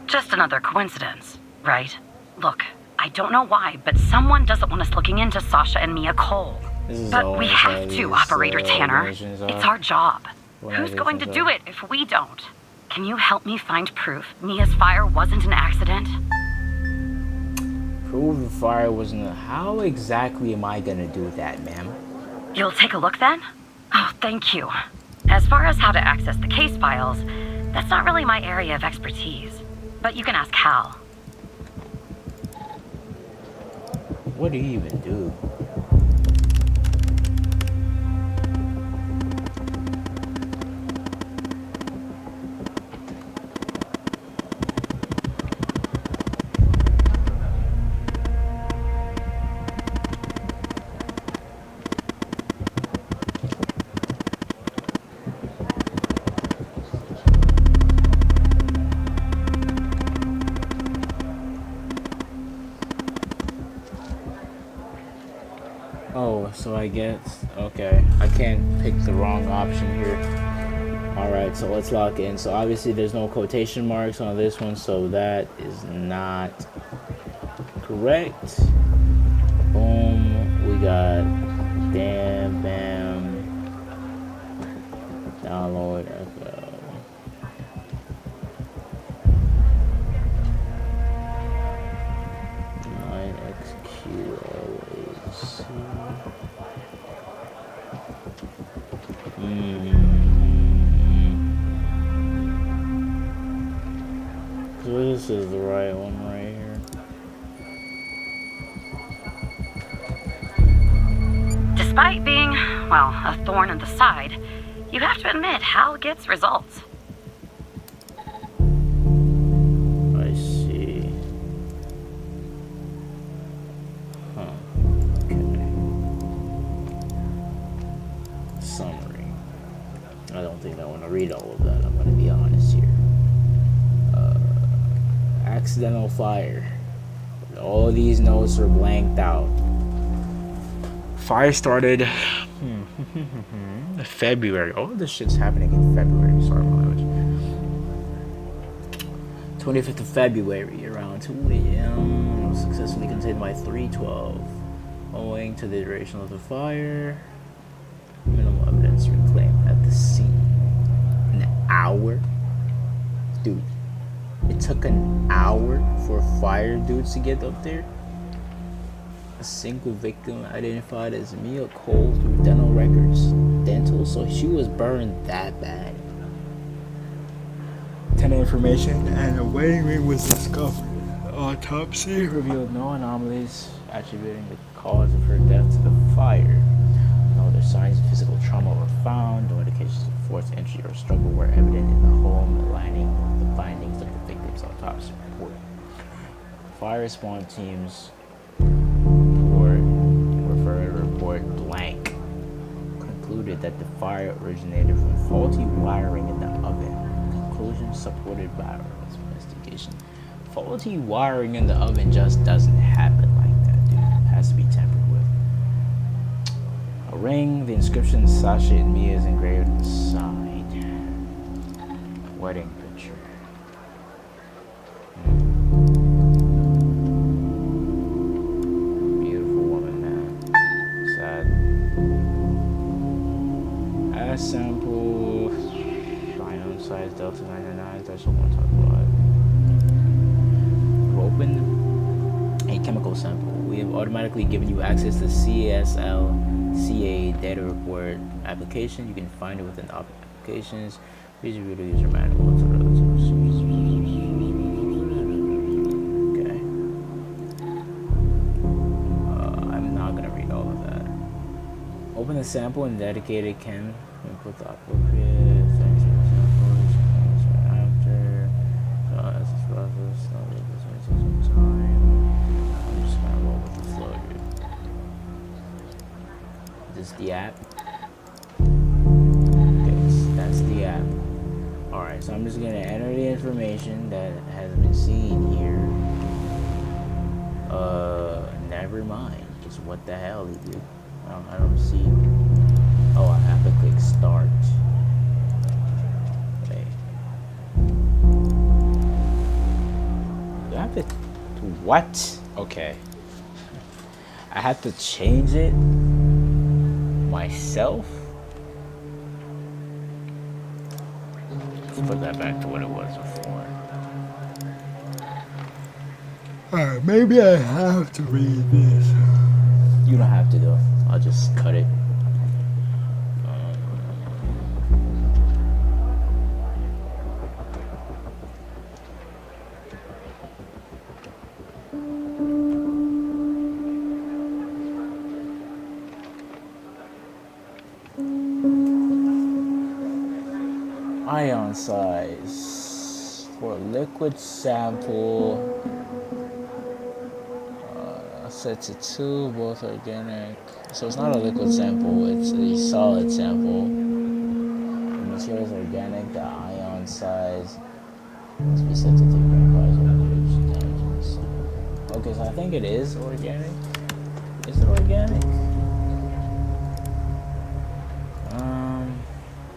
Just another coincidence, right? Look, I don't know why, but someone doesn't want us looking into Sasha and Mia Cole. But we have to, Operator Tanner. It's our job. Who's going to do it if we don't? Can you help me find proof Mia's fire wasn't an accident? Prove the fire wasn't. How exactly am I gonna do that, ma'am? You'll take a look then? Oh, thank you. As far as how to access the case files, that's not really my area of expertise. But you can ask Hal. What do you even do? Oh, so I guess, okay, I can't pick the wrong option here. Alright, so let's lock in. So obviously there's no quotation marks on this one, so that is not correct. Boom, we got bam, bam, download, so this is the right one right here. Despite being, well, a thorn in the side, you have to admit Hal gets results. I see. Huh. Okay. Summary. I don't think I want to read all of that. I'm going to be honest here. Accidental fire. All these notes are blanked out. Fire started February. All this shit's happening in February. Sorry, my language. 25th of February, around 2 a.m. was successfully contained by 312. Owing to the duration of the fire, minimal evidence reclaimed at the scene. An hour? Dude, it took an hour for fire dudes to get up there? A single victim identified as Mia Cole through dental records. Dental? So she was burned that bad. Tenant information and a waiting room was discovered. Autopsy revealed no anomalies attributing the cause of her death to the fire. No other signs of physical trauma were found. No indications of forced entry or struggle were evident in the home, aligning with the findings of the victim's autopsy report. Fire response teams report blank concluded that the fire originated from faulty wiring in the oven. Conclusion supported by our investigation. Faulty wiring in the oven just doesn't happen like that, dude. It has to be tampered with. A ring, the inscription Sasha and Mia is engraved inside. Wedding picture. Test sample. Ion size Delta 99. That's what I want to talk about. Open a chemical sample. We have automatically given you access to CA data report application. You can find it within applications. Please review the user manual. Okay. I'm not gonna read all of that. Open the sample and dedicated chem. Input the appropriate things in the sample. After. As this process, this may take some time. I'm just gonna roll with the flow, dude. Is this the app? Okay, that's the app. Alright, so I'm just gonna enter the information that has been seen here. Never mind. Just what the hell, dude? I don't see. Oh, I have to click start. Wait. Do I have to. What? Okay. I have to change it myself? Let's put that back to what it was before. Alright, maybe I have to read this. You don't have to though. I'll just cut it. Ion size for liquid sample set to 2, both organic. So it's not a liquid sample, it's a solid sample. The material is organic, the ion size must be set to 3.5. Okay, so I think it is organic. Is it organic?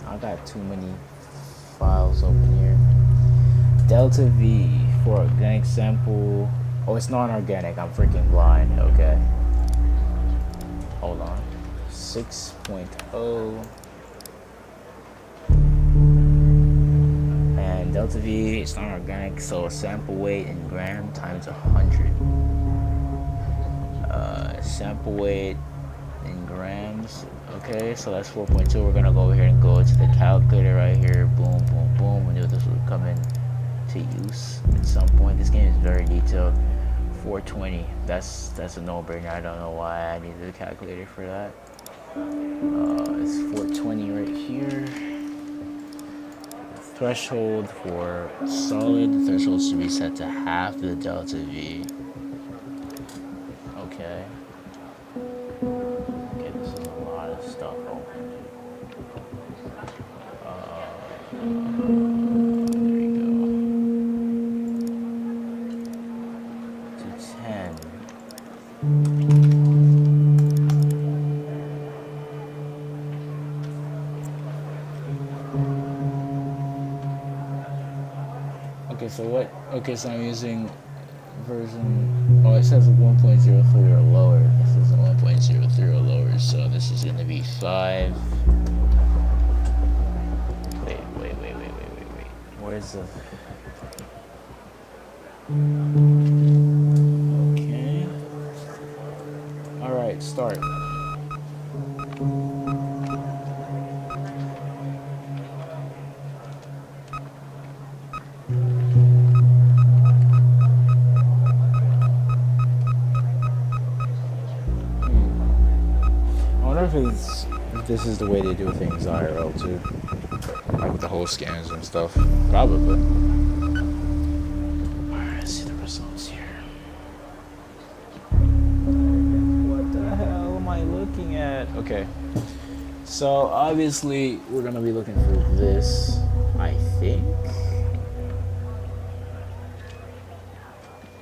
I got too many files open here. Delta V for organic sample. Oh, it's non-organic. I'm freaking blind. Okay. Hold on. 6.0. And Delta V, it's non-organic, so sample weight in gram times 100. Sample weight in grams. Okay, so that's 4.2. We're gonna go over here and go to the calculator right here. Boom, boom, boom. We knew this would come in to use at some point. This game is very detailed. 420. That's a no-brainer. I don't know why I needed a calculator for that. It's 420 right here. Threshold for solid. The threshold should be set to half the delta V. Okay. Okay, this is a lot of stuff open. There we go. To 10. Okay, so what? Okay, so I'm using version. Oh, it says 1.03 or lower. This is 1.03 or lower, so this is gonna be 5. Wait. Where's the? Okay. All right, start. If this is the way they do things IRL too, like with the whole scans and stuff, probably. Alright, let's see the results here. What the hell am I looking at? Okay, so obviously we're gonna be looking for this, I think.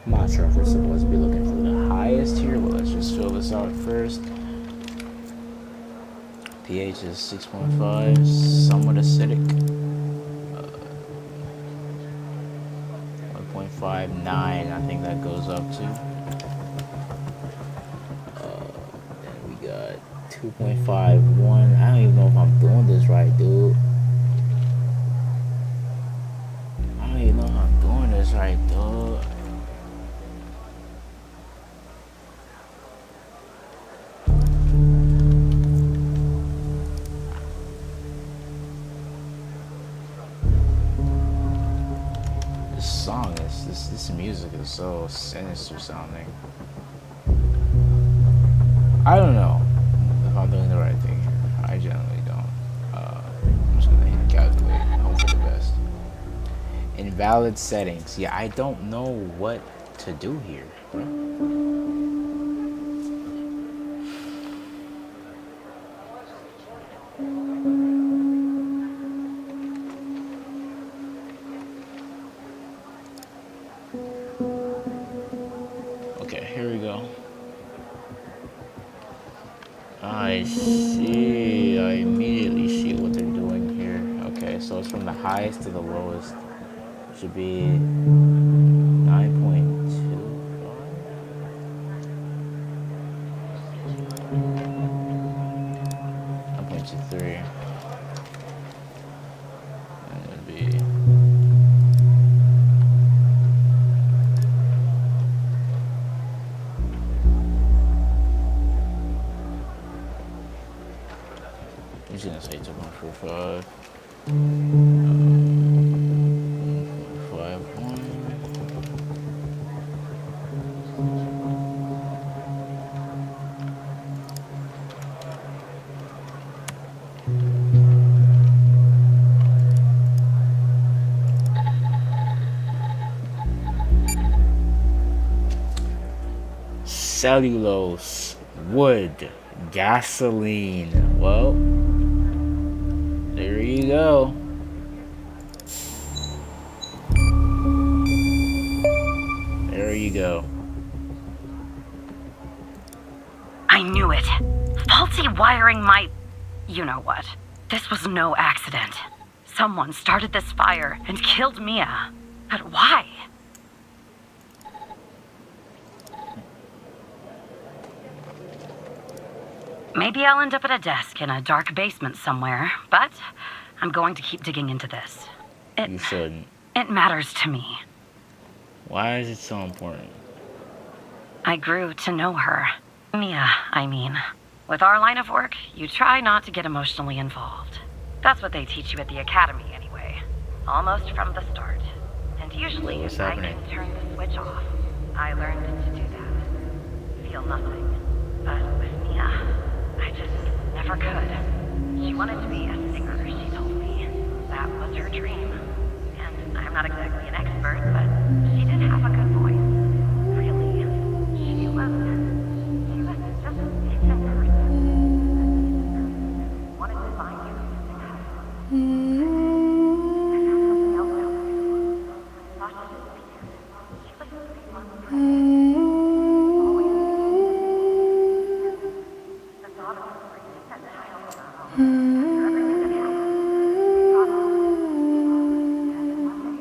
I'm not sure if we're supposed to be looking for the highest here, but let's just fill this out first. pH is 6.5, somewhat acidic. 1.59, I think that goes up to. Then we got 2.51. I don't even know if I'm doing this right, dude. I don't even know if I'm doing this right, dude. This music is so sinister sounding. I don't know if I'm doing the right thing here. I generally don't. I'm just gonna hit calculate, hope for the best. Invalid settings. Yeah, I don't know what to do here, bro. Okay, here we go. I see. I immediately see what they're doing here. Okay, so it's from the highest to the lowest. Should be 9.25. 9.23. And it would be. I'm just gonna say 2.45. 1.51. Cellulose, wood, gasoline. Well, there you go. There you go. I knew it. Faulty wiring my... You know what. This was no accident. Someone started this fire and killed Mia. But why? Maybe I'll end up at a desk in a dark basement somewhere, but I'm going to keep digging into this. You shouldn't. It matters to me. Why is it so important? I grew to know her. Mia, I mean. With our line of work, you try not to get emotionally involved. That's what they teach you at the academy anyway. Almost from the start. And usually, What's if I happening? can turn the switch off, I learned to do that. Feel nothing. But with Mia, I just never could. She wanted to be a singer, she told me. That was her dream. And I'm not exactly an expert, but she did have a good voice. Really. She was just a decent person. Wanted to find you and have fun. I found something else out there. Thought she disappeared. She was 3 months pregnant. Always the thought of raising that child on her own. After everything that happened, thought of and one day,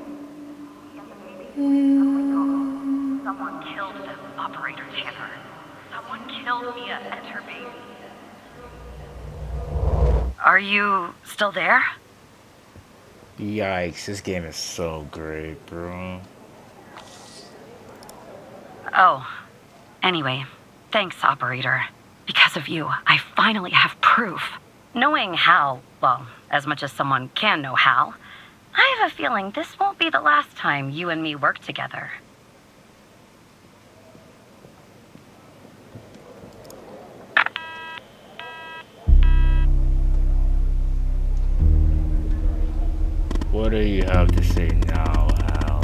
she and the baby were suddenly gone. Someone killed them, Operator Tanner. Someone killed Mia and her baby. Are you still there? Yikes, this game is so great, bro. Oh. Anyway, thanks, Operator. Because of you, I finally have proof. Knowing Hal, well, as much as someone can know Hal, I have a feeling this won't be the last time you and me work together. What do you have to say now, Hal?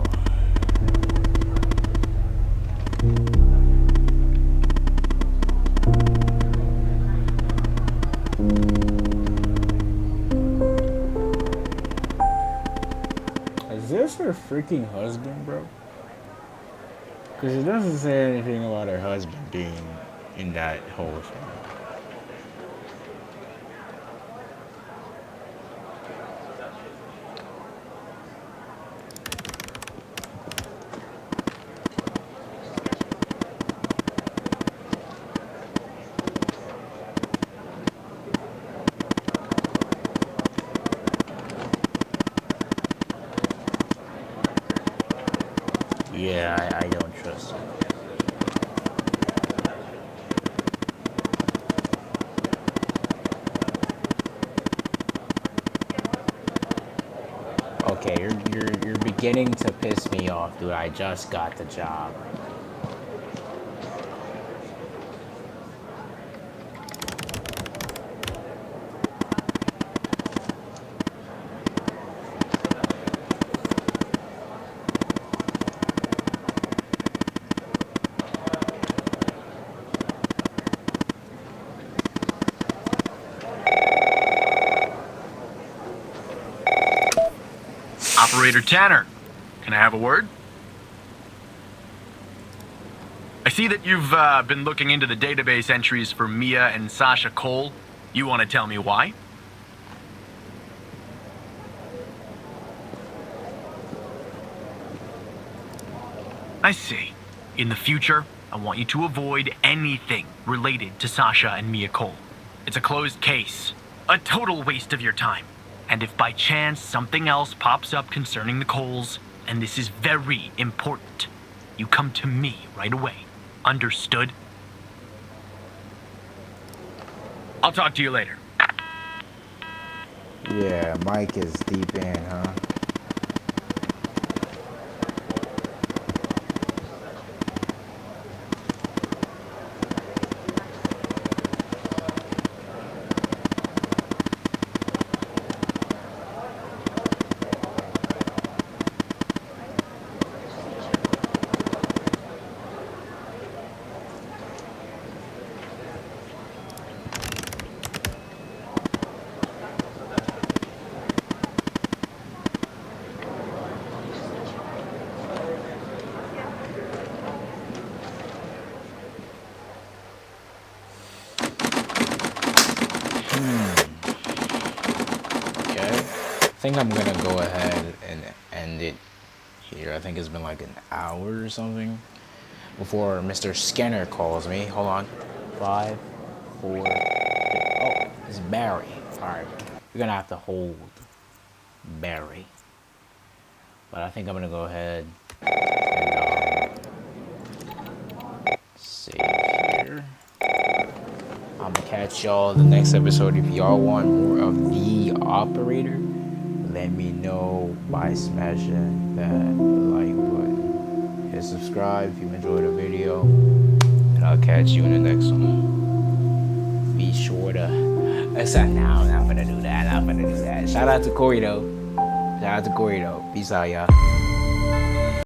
Is this her freaking husband, bro? Because it doesn't say anything about her husband being in that whole thing. Yeah, I don't trust you. Okay, you're beginning to piss me off, dude. I just got the job. Operator Tanner, can I have a word? I see that you've been looking into the database entries for Mia and Sasha Cole. You want to tell me why? I see. In the future, I want you to avoid anything related to Sasha and Mia Cole. It's a closed case. A total waste of your time. And if by chance something else pops up concerning the Coles, and this is very important, you come to me right away. Understood? I'll talk to you later. Yeah, Mike is deep in, huh? I think I'm gonna go ahead and end it here. I think it's been like an hour or something before Mr. Scanner calls me. Hold on. 5, 4. Oh, it's Barry. All right, we're gonna have to hold Barry, but I think I'm gonna go ahead and save here. I'm gonna catch y'all the next episode. If y'all want more of The Operator, let me know by smashing that like button. Hit subscribe if you enjoyed the video, and I'll catch you in the next one. Be sure to. Now I'm not gonna do that. I'm gonna do that. Shout out to Corey though. Peace out, y'all.